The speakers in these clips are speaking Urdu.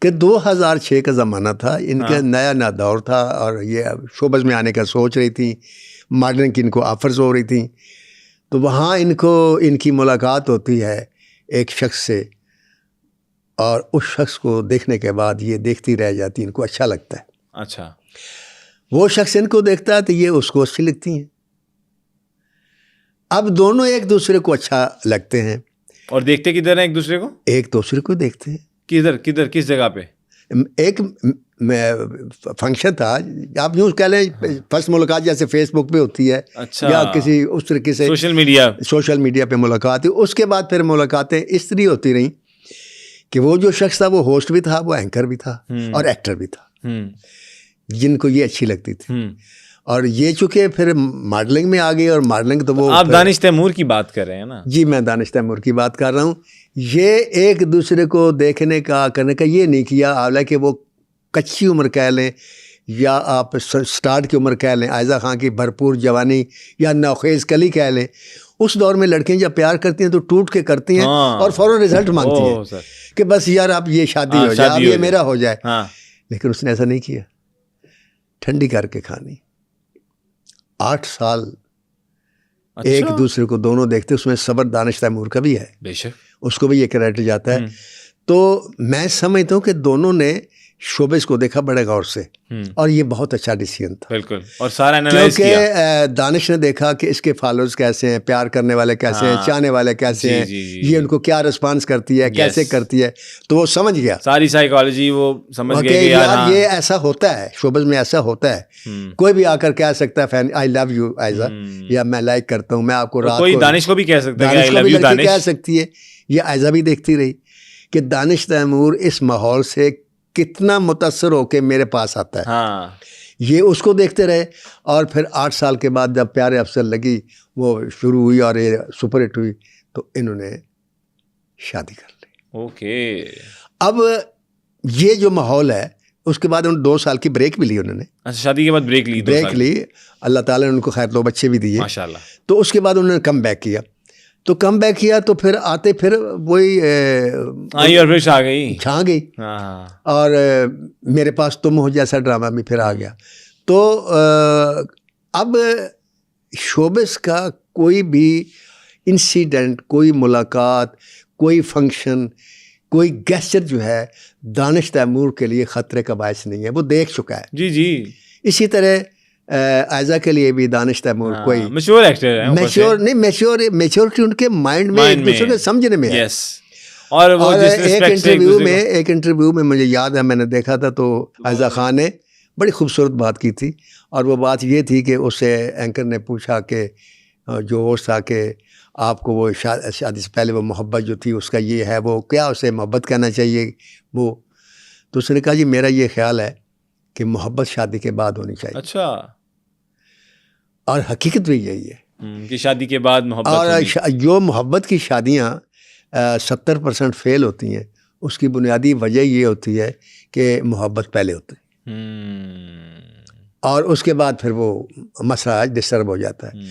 کہ 2006 کا زمانہ تھا، ان کا نیا دور تھا، اور یہ شوبز میں آنے کا سوچ رہی تھی، ماڈلنگ کی ان کو آفرز ہو رہی تھیں. تو وہاں ان کی ملاقات ہوتی ہے ایک شخص سے، اور اس شخص کو دیکھنے کے بعد یہ دیکھتی رہ جاتی، ان کو اچھا لگتا ہے. اچھا. وہ شخص ان کو دیکھتا ہے تو یہ اس کو اچھی لگتی ہیں. اب دونوں ایک دوسرے کو اچھا لگتے ہیں. اور دیکھتے کدھر ہیں ایک دوسرے کو؟ ایک دوسرے کو دیکھتے ہیں. کدھر کس جگہ پہ؟ ایک فنکشن تھا، آپ یوں کہہ لیں فرسٹ ملاقات جیسے فیس بک پہ ہوتی ہے. اچھا. یا کسی اس طریقے سے سوشل میڈیا پہ ملاقات ہوئی. اس کے بعد پھر ملاقاتیں اس طرح ہوتی رہیں کہ وہ جو شخص تھا وہ ہوسٹ بھی تھا، وہ اینکر بھی تھا، اور ایکٹر بھی تھا، جن کو یہ اچھی لگتی تھی. اور یہ چونکہ پھر ماڈلنگ میں آ گئی، اور ماڈلنگ تو وہ آپ دانش تیمور کی بات کر رہے ہیں نا؟ جی میں دانش تیمور کی بات کر رہا ہوں. یہ ایک دوسرے کو دیکھنے کا کرنے کا یہ نہیں کیا، حالانکہ وہ کچی عمر کہہ لیں یا آپ سٹارٹ کی عمر کہہ لیں، عائزہ خان کی بھرپور جوانی یا نوخیز کلی کہہ لیں. اس دور میں لڑکیاں جب پیار کرتی ہیں تو ٹوٹ کے کرتی ہیں اور فوراً رزلٹ مانگتی ہیں کہ بس یار اب یہ شادی ہو جائے، اب یہ میرا ہو جائے. لیکن اس نے ایسا نہیں کیا، ٹھنڈی کر کے کھانی. 8 سال ایک دوسرے کو دونوں دیکھتے. اس میں صبر دانش تیمور کا بھی ہے، بے شک، اس کو بھی یہ کریڈٹ جاتا ہے. تو میں سمجھتا ہوں کہ دونوں نے شوبز کو دیکھا بڑے غور سے، اور یہ بہت اچھا ڈیسیژن تھا. بالکل. اور سارا انالائز کیا. کیونکہ دانش نے دیکھا کہ اس کے فالوورز کیسے ہیں، پیار کرنے والے کیسے ہیں، چاہنے والے کیسے ہیں، یہ ان کو کیا رسپانس کرتی ہے، کیسے کرتی ہے. تو وہ سمجھ گیا ساری سائیکالوجی، وہ سمجھ گیا کہ یار یہ ایسا ہوتا ہے، شوبز میں ایسا ہوتا ہے. کوئی بھی آ کر کہہ سکتا ہے fan I love you Ayeza, یا میں لائک کرتا ہوں. میں آپ کو رات کوئی دانش کو بھی کہہ سکتا ہے، دانش کو بھی لڑکی کہہ سکتی ہے. یہ عائزہ بھی دیکھتی رہی کہ دانش تیمور اس ماحول سے کتنا متاثر ہو کے میرے پاس آتا ہے. یہ اس کو دیکھتے رہے، اور پھر 8 سال کے بعد جب پیارے افسر لگی وہ شروع ہوئی اور یہ سپر ہٹ ہوئی، تو انہوں نے شادی کر لی. اوکے. اب یہ جو ماحول ہے، اس کے بعد 2 سال کی بریک بھی لی انہوں نے. اچھا، شادی کے بعد بریک لی. اللہ تعالیٰ نے ان کو خیر 2 بچے بھی دیے ماشاءاللہ. تو اس کے بعد انہوں نے کم بیک کیا. تو پھر آتے پھر وہی اور پھر چھا گئی. اور میرے پاس تم ہو جیسا ڈرامہ بھی پھر آ گیا. تو اب شوبز کا کوئی بھی انسیڈنٹ، کوئی ملاقات، کوئی فنکشن، کوئی گیسچر جو ہے دانش تیمور کے لیے خطرے کا باعث نہیں ہے. وہ دیکھ چکا ہے. جی جی. اسی طرح عائزہ کے لیے بھی دانش تیمور کوئی میچور ایکٹر ہے، میچورٹی ان کے مائنڈ میں ایک دوسرے کے سمجھنے میں ہے. اور ایک انٹرویو میں مجھے یاد ہے، میں نے دیکھا تھا، تو عائزہ خان نے بڑی خوبصورت بات کی تھی. اور وہ بات یہ تھی کہ اس سے اینکر نے پوچھا کہ جو ہوسٹ تھا کہ آپ کو وہ شادی سے پہلے وہ محبت جو تھی اس کا یہ ہے، وہ کیا اسے محبت کہنا چاہیے؟ وہ تو اس نے کہا جی میرا یہ خیال ہے کہ محبت شادی کے بعد ہونی چاہیے. اچھا. اور حقیقت بھی یہی ہے کہ شادی کے بعد محبت. اور جو محبت کی شادیاں 70% فیل ہوتی ہیں، اس کی بنیادی وجہ یہ ہوتی ہے کہ محبت پہلے ہوتی ہے، اور اس کے بعد پھر وہ مسئلہ ڈسٹرب ہو جاتا ہے.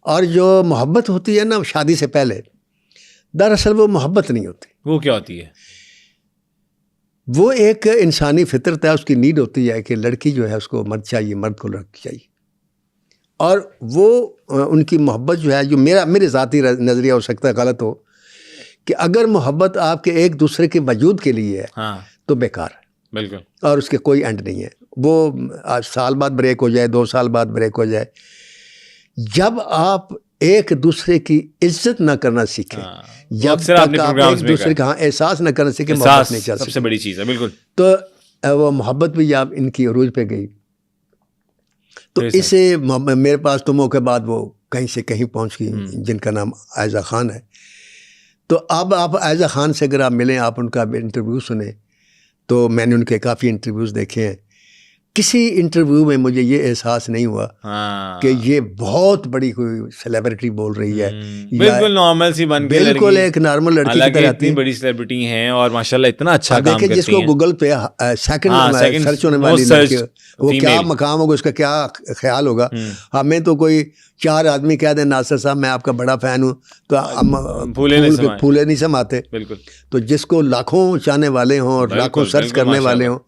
اور جو محبت ہوتی ہے نا شادی سے پہلے، دراصل وہ محبت نہیں ہوتی. وہ کیا ہوتی ہے؟ وہ ایک انسانی فطرت ہے، اس کی نیڈ ہوتی ہے کہ لڑکی جو ہے اس کو مرد چاہیے، مرد کو لڑکی چاہیے. اور وہ ان کی محبت جو ہے، جو میرے ذاتی نظریہ ہو سکتا ہے غلط ہو، کہ اگر محبت آپ کے ایک دوسرے کے وجود کے لیے ہے تو بیکار ہے. بالکل. اور اس کے کوئی اینڈ نہیں ہے. وہ سال بعد بریک ہو جائے، 2 سال بعد بریک ہو جائے. جب آپ ایک دوسرے کی عزت نہ کرنا سیکھیں، جب تک آپ ایک دوسرے کا احساس نہ کرنا سیکھیں، محبت نہیں چل سکتی. سب سے بڑی چیز ہے. بالکل. تو وہ محبت بھی جب ان کی عروج پہ گئی، تو اسے میرے پاس تموں کے بعد وہ کہیں سے کہیں پہنچ گئی، جن کا نام عائزہ خان ہے. تو اب آپ عائزہ خان سے اگر آپ ملیں، آپ ان کا انٹرویو سنیں، تو میں نے ان کے کافی انٹرویوز دیکھے ہیں. کسی انٹرویو میں مجھے یہ احساس نہیں ہوا کہ یہ بہت بڑی کوئی سیلیبریٹی بول رہی ہے, بالکل نارمل سی بن کے, بالکل ایک نارمل لڑکی کی طرح اتنی بڑی سیلیبریٹی ہیں اور ماشاءاللہ اتنا اچھا کام کرتی ہیں. جس کو گوگل پہ سیکنڈ سرچ ہونے والی لڑکی, وہ کیا مقام ہوگا, اس کا کیا خیال ہوگا. ہمیں تو کوئی 4 آدمی کہہ دیں ناصر صاحب میں آپ کا بڑا فین ہوں تو پھولے نہیں سماتے. بالکل. تو جس کو لاکھوں چاہنے والے ہوں اور لاکھوں سرچ کرنے والے ہوں,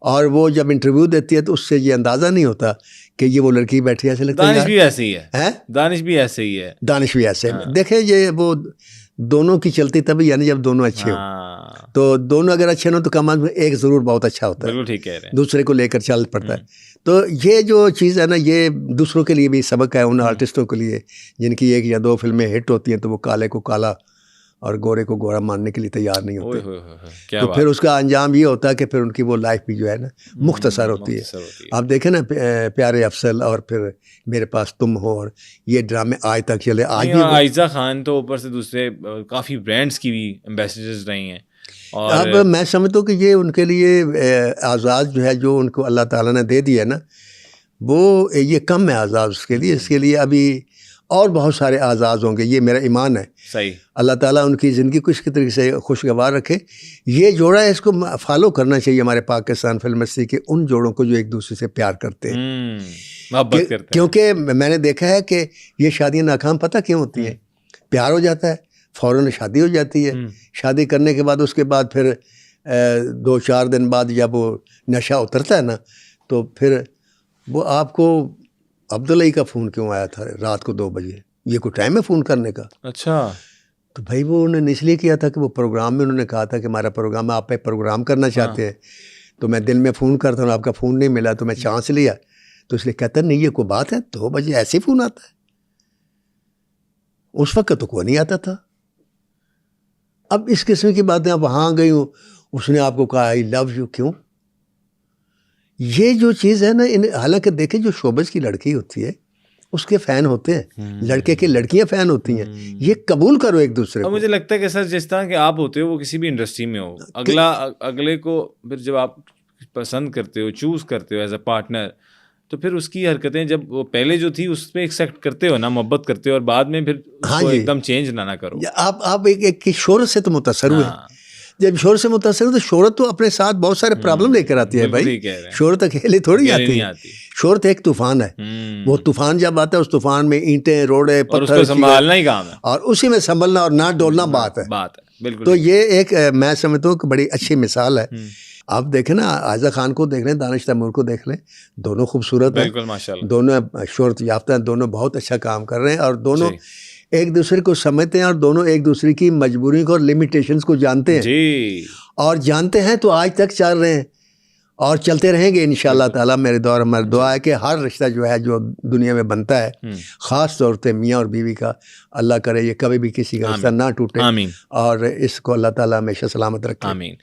اور وہ جب انٹرویو دیتی ہے تو اس سے یہ اندازہ نہیں ہوتا کہ یہ وہ لڑکی بیٹھی ایسے لگتا ہے. دانش بھی ایسے ہی ہے, دانش بھی ایسے ہی ہے, دانش بھی ایسے. دیکھیں یہ وہ دونوں کی چلتی تبھی, یعنی جب دونوں اچھے ہوں. تو دونوں اگر اچھے ہوں تو کم از کم ایک ضرور بہت اچھا ہوتا ہے, بالکل ٹھیک کہہ رہے ہیں, دوسرے کو لے کر چل پڑتا ہے. تو یہ جو چیز ہے نا, یہ دوسروں کے لیے بھی سبق ہے, ان آرٹسٹوں کے لیے جن کی 1 یا 2 فلمیں ہٹ ہوتی ہیں تو وہ کالے کو کالا اور گورے کو گورا ماننے کے لیے تیار نہیں ہوتے. تو پھر اس کا انجام یہ ہوتا ہے کہ پھر ان کی وہ لائف بھی جو ہے نا مختصر ہوتی ہے. آپ دیکھیں نا پیارے افضل اور پھر میرے پاس تم ہو, اور یہ ڈرامے آج تک چلے. آج بھی عائزہ خان تو اوپر سے دوسرے کافی برانڈس کی بھی ایمبیسیڈرز رہی ہیں. اب میں سمجھتا ہوں کہ یہ ان کے لیے اعزاز جو ہے جو ان کو اللہ تعالیٰ نے دے دیا ہے نا, وہ یہ کم ہے اعزاز اس کے لیے. اس کے لیے ابھی اور بہت سارے اعزاز ہوں گے, یہ میرا ایمان ہے. صحیح. اللہ تعالیٰ ان کی زندگی کو اس کی طریقے سے خوشگوار رکھے. یہ جوڑا ہے, اس کو فالو کرنا چاہیے ہمارے پاکستان فلم انڈسٹری کے ان جوڑوں کو جو ایک دوسرے سے پیار کرتے ہیں, محبت کرتے ہیں. کیونکہ میں نے دیکھا ہے کہ یہ شادیاں ناکام پتہ کیوں ہوتی ہیں؟ پیار ہو جاتا ہے, فوراً شادی ہو جاتی ہے. شادی کرنے کے بعد اس کے بعد پھر 2-4 دن بعد جب وہ نشہ اترتا ہے نا, تو پھر وہ آپ کو عبداللہ کا فون کیوں آیا تھا رات کو 2 بجے, یہ کوئی ٹائم ہے فون کرنے کا؟ اچھا. تو بھائی وہ انہوں نے اس لیے کیا تھا کہ وہ پروگرام میں انہوں نے کہا تھا کہ ہمارا پروگرام آپ پہ پروگرام کرنا چاہتے ہیں. تو میں دن میں فون کرتا ہوں, آپ کا فون نہیں ملا تو میں چانس لیا. تو اس لیے کہتا نہیں یہ کوئی بات ہے, 2 بجے ایسے فون آتا ہے. اس وقت تو کوئی نہیں آتا تھا. اب اس قسم کی باتیں آپ وہاں گئی ہوں, اس نے آپ کو کہا آئی لو یو, کیوں؟ یہ جو چیز ہے نا, حالانکہ دیکھیں جو شوبز کی لڑکی ہوتی ہے اس کے فین ہوتے ہیں, لڑکے کی لڑکیاں فین ہوتی ہیں. یہ قبول کرو ایک دوسرے کو. مجھے لگتا ہے کہ سر جس طرح کہ آپ ہوتے ہو وہ کسی بھی انڈسٹری میں ہو, اگلے کو پھر جب آپ پسند کرتے ہو, چوز کرتے ہو ایز اے پارٹنر, تو پھر اس کی حرکتیں جب وہ پہلے جو تھی اس پہ ایکسیپٹ کرتے ہو نا, محبت کرتے ہو, اور بعد میں پھر اس کو ایک دم چینج نہ کرو. آپ ایک شہرت سے تو متاثر ہوئے. جب شہرت سے متاثر ہو تو شہرت تو اپنے ساتھ بہت سارے پرابلم لے کر آتی ہے بھائی. شہرت اکیلے تھوڑی آتی ہے, شہرت ایک طوفان ہے. وہ طوفان جب آتا ہے اس طوفان میں اینٹیں, روڑے, پتھر سنبھالنا ہی کام ہے, اور اسی میں سنبھلنا اور نہ ڈولنا بات ہے. بالکل. تو یہ ایک میں سمجھتا ہوں کہ بڑی اچھی مثال ہے. آپ دیکھیں نا, عائزہ خان کو دیکھ لیں, دانش تیمور کو دیکھ لیں, دونوں خوبصورت ہیں, بالکل ماشاءاللہ, دونوں شہرت یافتہ ہیں, دونوں بہت اچھا کام کر رہے ہیں, اور دونوں ایک دوسرے کو سمجھتے ہیں, اور دونوں ایک دوسرے کی مجبوریوں کو اور لمیٹیشنز کو جانتے ہیں, اور جانتے ہیں تو آج تک چل رہے ہیں اور چلتے رہیں گے انشاءاللہ تعالیٰ. میرے دور ہماری دعا ہے کہ ہر رشتہ جو ہے جو دنیا میں بنتا ہے, خاص طور پہ میاں اور بیوی کا, اللہ کرے یہ کبھی بھی کسی کا رشتہ نہ ٹوٹے, اور اس کو اللہ تعالیٰ ہمیشہ سلامت رکھے. آمین.